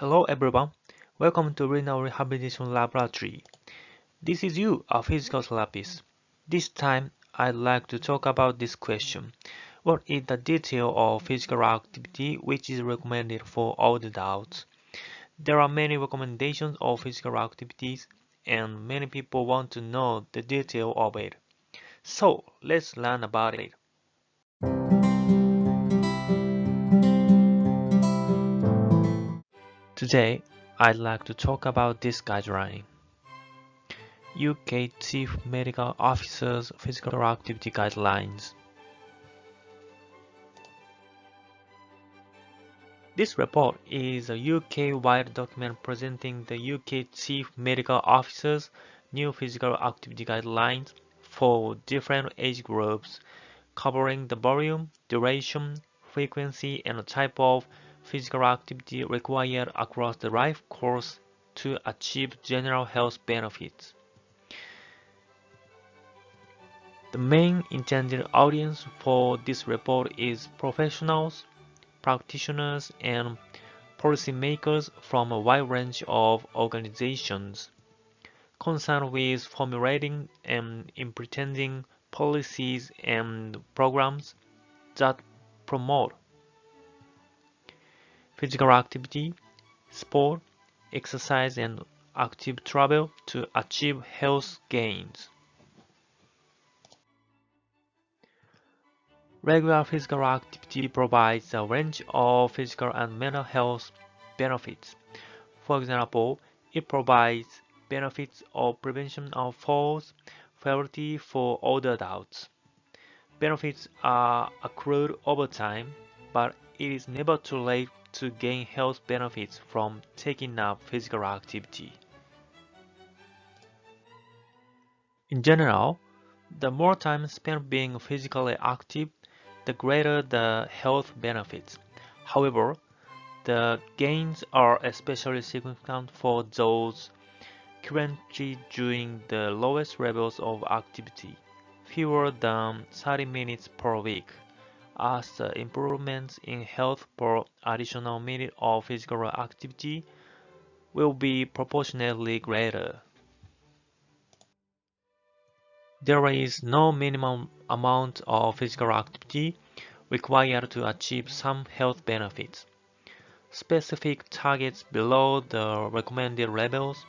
Hello everyone, welcome to Renal Rehabilitation Laboratory. This is you, a physical therapist. This time, I'd like to talk about this question. What is the detail of physical activity which is recommended for all the adults? There are many recommendations of physical activities and many people want to know the detail of it. So, let's learn about it. Today, I'd like to talk about this guideline. UK Chief Medical Officer's Physical Activity Guidelines. This report is a UK-wide document presenting the UK Chief Medical Officer's new physical activity guidelines for different age groups, covering the volume, duration, frequency, and type of physical activity required across the life course to achieve general health benefits. The main intended audience for this report is professionals, practitioners, and policymakers from a wide range of organizations concerned with formulating and implementing policies and programs that promote physical activity, sport, exercise, and active travel to achieve health gains. Regular physical activity provides a range of physical and mental health benefits. For example, it provides benefits of prevention of falls, fatality for older adults. Benefits are accrued over time, but it is never too late to gain health benefits from taking up physical activity. In general, the more time spent being physically active, the greater the health benefits. However, the gains are especially significant for those currently doing the lowest levels of activity, fewer than 30 minutes per week, as the improvements in health per additional minute of physical activity will be proportionately greater. There is no minimum amount of physical activity required to achieve some health benefits. Specific targets below the recommended levels,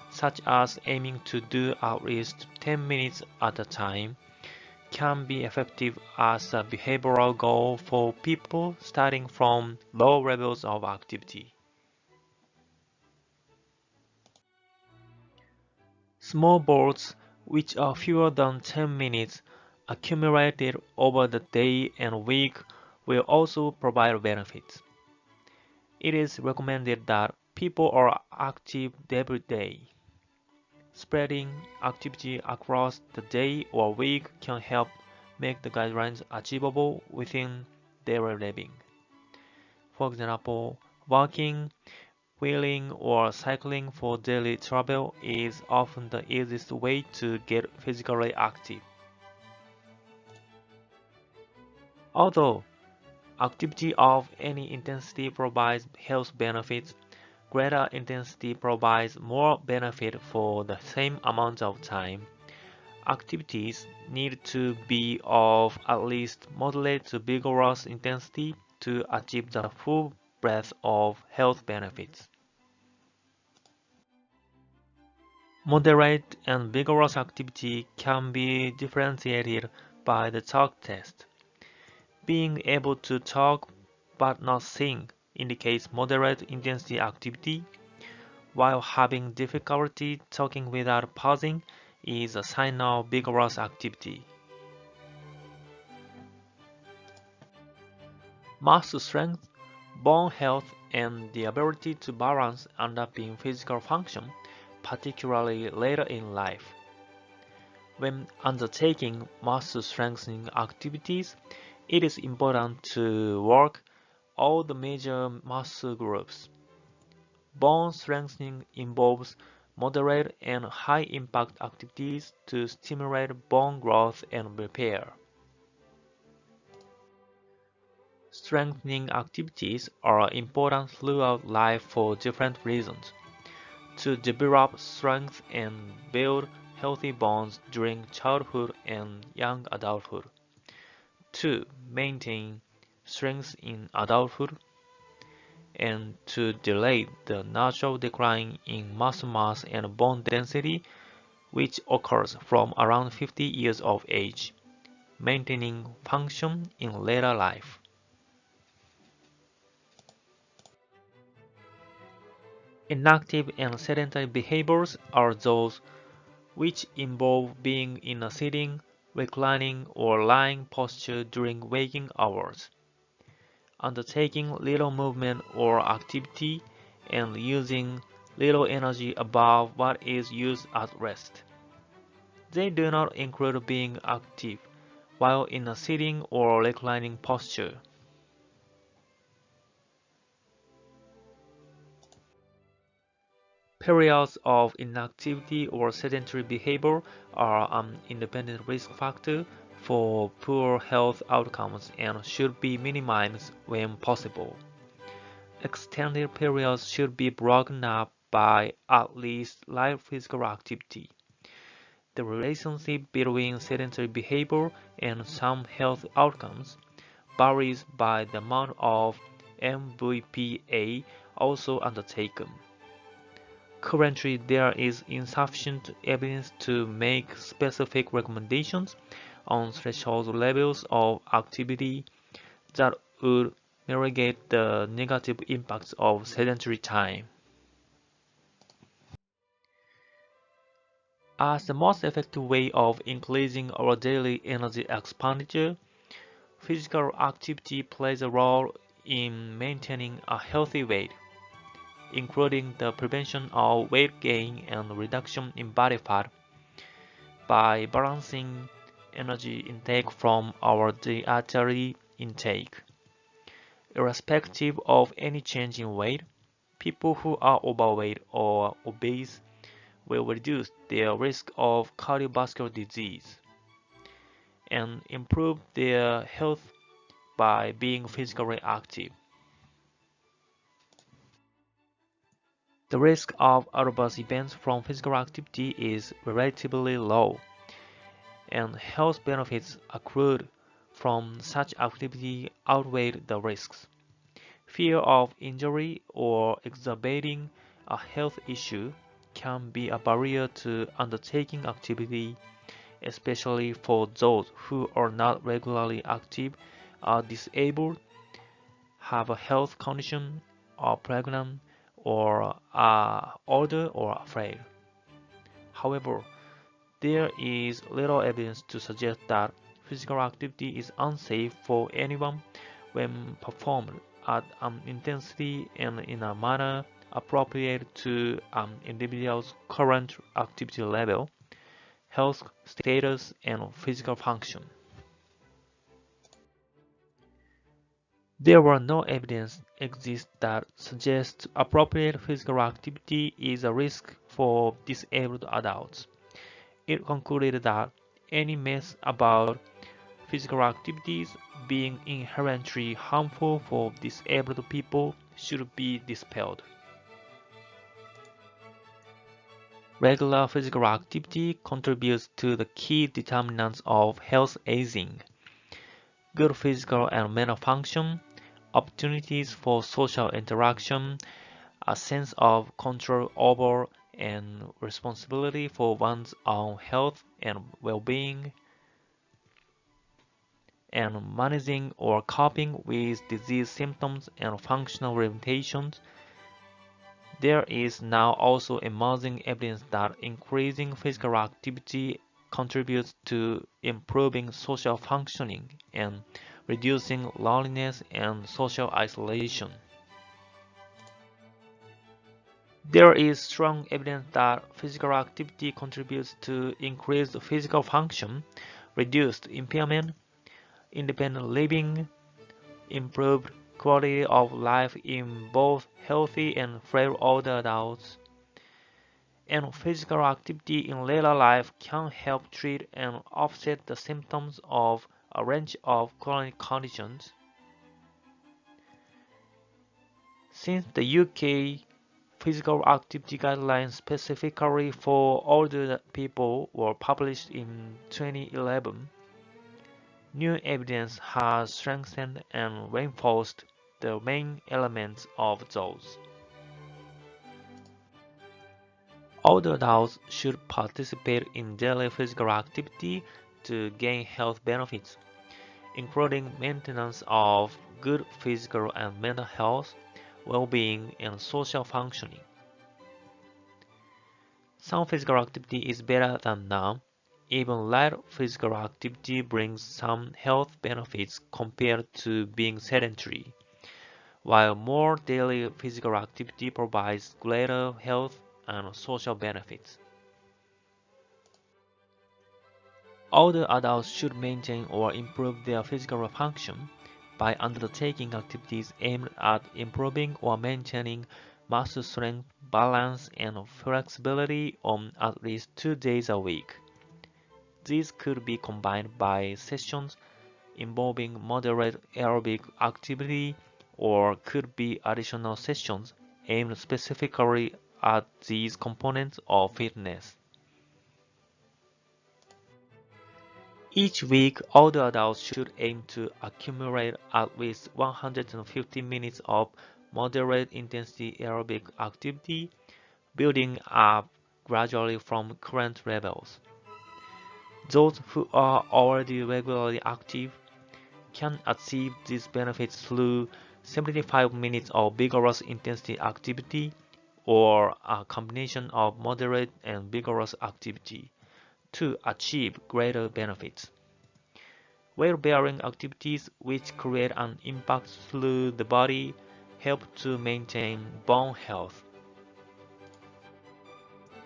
such as aiming to do at least 10 minutes at a time, can be effective as a behavioral goal for people starting from low levels of activity. Small bouts, which are fewer than 10 minutes, accumulated over the day and week, will also provide benefits. It is recommended that people are active every day. Spreading activity across the day or week can help make the guidelines achievable within daily living. For example, walking, wheeling, or cycling for daily travel is often the easiest way to get physically active. Although activity of any intensity provides health benefits, greater intensity provides more benefit for the same amount of time. Activities need to be of at least moderate to vigorous intensity to achieve the full breadth of health benefits. Moderate and vigorous activity can be differentiated by the talk test. Being able to talk but not sing indicates moderate intensity activity, while having difficulty talking without pausing is a sign of vigorous activity. Muscle strength, bone health, and the ability to balance end up being physical function, particularly later in life. When undertaking muscle strengthening activities, it is important to work all the major muscle groups. Bone strengthening involves moderate and high impact activities to stimulate bone growth and repair. Strengthening activities are important throughout life for different reasons. To develop strength and build healthy bonds during childhood and young adulthood. To maintain strength in adulthood and to delay the natural decline in muscle mass and bone density which occurs from around 50 years of age, maintaining function in later life. Inactive and sedentary behaviors are those which involve being in a sitting, reclining, or lying posture during waking hours, undertaking little movement or activity, and using little energy above what is used at rest. They do not include being active while in a sitting or reclining posture. Periods of inactivity or sedentary behavior are an independent risk factor for poor health outcomes and should be minimized when possible. Extended periods should be broken up by at least light physical activity. The relationship between sedentary behavior and some health outcomes varies by the amount of MVPA also undertaken. Currently, there is insufficient evidence to make specific recommendations on threshold levels of activity that would mitigate the negative impacts of sedentary time. As the most effective way of increasing our daily energy expenditure, physical activity plays a role in maintaining a healthy weight, including the prevention of weight gain and reduction in body fat by balancing energy intake from our dietary intake. Irrespective of any change in weight, people who are overweight or obese will reduce their risk of cardiovascular disease and improve their health by being physically active. The risk of adverse events from physical activity is relatively low, and health benefits accrued from such activity outweigh the risks. Fear of injury or exacerbating a health issue can be a barrier to undertaking activity, especially for those who are not regularly active, are disabled, have a health condition, are pregnant, or are older or afraid. However, there is little evidence to suggest that physical activity is unsafe for anyone when performed at an intensity and in a manner appropriate to an individual's current activity level, health status, and physical function. There were no evidence exists that suggests appropriate physical activity is a risk for disabled adults. It concluded that any myths about physical activities being inherently harmful for disabled people should be dispelled. Regular physical activity contributes to the key determinants of health aging: good physical and mental function, opportunities for social interaction, a sense of control over and responsibility for one's own health and well-being, and managing or coping with disease symptoms and functional limitations. There is now also emerging evidence that increasing physical activity contributes to improving social functioning and reducing loneliness and social isolation. There is strong evidence that physical activity contributes to increased physical function, reduced impairment, independent living, improved quality of life in both healthy and frail older adults, and physical activity in later life can help treat and offset the symptoms of a range of chronic conditions. Since the UK physical activity guidelines specifically for older people were published in 2011, new evidence has strengthened and reinforced the main elements of those. Older adults should participate in daily physical activity to gain health benefits, including maintenance of good physical and mental health, well-being, and social functioning. Some physical activity is better than none. Even light physical activity brings some health benefits compared to being sedentary, while more daily physical activity provides greater health and social benefits. Older adults should maintain or improve their physical function by undertaking activities aimed at improving or maintaining muscle strength, balance, and flexibility on at least 2 days a week. These could be combined by sessions involving moderate aerobic activity or could be additional sessions aimed specifically at these components of fitness. Each week, older adults should aim to accumulate at least 150 minutes of moderate intensity aerobic activity, building up gradually from current levels. Those who are already regularly active can achieve these benefits through 75 minutes of vigorous intensity activity or a combination of moderate and vigorous activity to achieve greater benefits. Weight-bearing activities which create an impact through the body help to maintain bone health.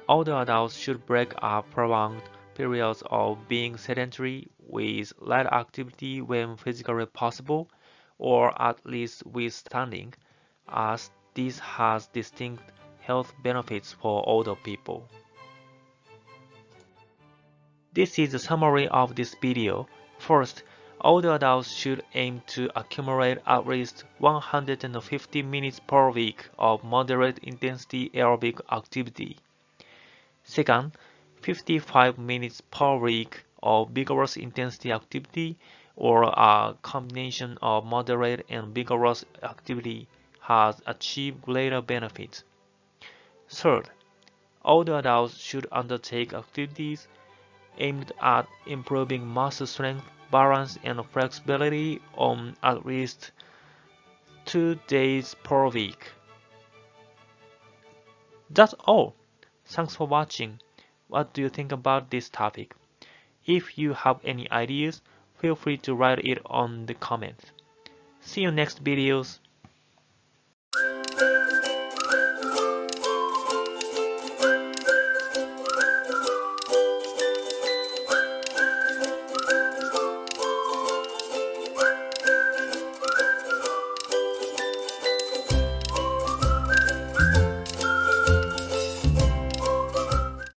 Older adults should break up prolonged periods of being sedentary with light activity when physically possible, or at least with standing, as this has distinct health benefits for older people. This is a summary of this video. First, older adults should aim to accumulate at least 150 minutes per week of moderate intensity aerobic activity. Second, 55 minutes per week of vigorous intensity activity or a combination of moderate and vigorous activity has achieved greater benefits. Third, older adults should undertake activities aimed at improving muscle strength, balance, and flexibility on at least 2 days per week. That's all. Thanks for watching. What do you think about this topic? If you have any ideas, feel free to write it on the comments. See you next videos.